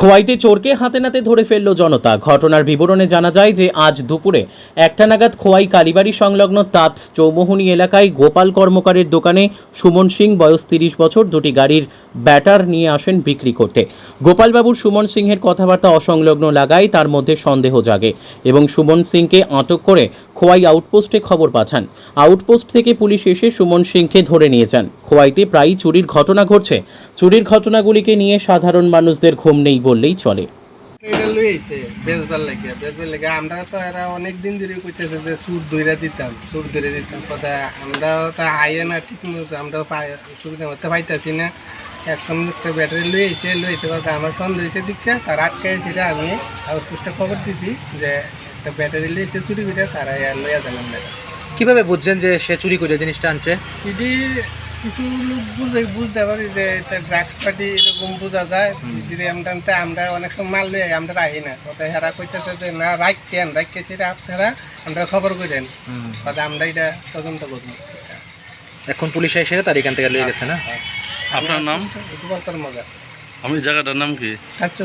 খোয়াইতে চোরকে হাতে নাতে ধরে ফেলল জনতা। ঘটনার বিবরণে জানা যায় যে আজ দুপুরে 1টা নাগাদ খোয়াই কালীবাড়ি সংলগ্ন তাঁত চৌমুহনী এলাকায় গোপাল কর্মকারের দোকানে সুমন সিং বয়স 30 বছর দুটি গাড়ির ব্যাটার নিয়ে আসেন বিক্রি করতে। গোপালবাবুর সুমন সিংহের কথাবার্তা অসংলগ্ন লাগায় তার মধ্যে সন্দেহ জাগে এবং সুমন সিংকে আটক করে খোয়াই আউটপোস্টে খবর পাঠান। আউটপোস্ট থেকে পুলিশ এসে সুমন সিংকে ধরে নিয়ে যান। খোয়াইতে প্রায়ই চুরির ঘটনা ঘটছে। চুরির ঘটনাগুলিকে নিয়ে সাধারণ মানুষদের ঘুম নেই বললেই চলে। এটা লইছে বেচবার লাগে আমরা তো এরা অনেক দিন ধরে কইতেছে যে সুর ধরে দিতাম কথা আমরাও তা আইয়ে না ঠিক মতো আমরাও সুবিধা মতো পাইতেছি না। এখন একটা ব্যাটারি লইছে কথা আমার সন্দেহ হয়েছে দীক্ষা তার আটকাইছিল। আমি আউটপোস্টে খবর দিছি যে একটা ব্যাটারি লইছে চুরি করে তারা লইয়া জানাম না। কিভাবে বুঝছেন যে সে চুরি করে জিনিসটা আনছে? যদি কিছু লোক বুঝতে পারি যে ড্রাগস পার্টি এরকম বোঝা যায়। যদি আমরা অনেক সময় মাল লই আমরা রাখি না কথা হেরা কইতেছে যে না রাখকে সেটা আপনারা আমরা খবর করেন কথা আমরা এটা তদন্ত করবো। এখন পুলিশ এসে তার এখান থেকে লয়ে গেছে না? আপনার নাম? গোপাল কর্মকার। আমি জায়গাটার নাম কি? আচ্ছা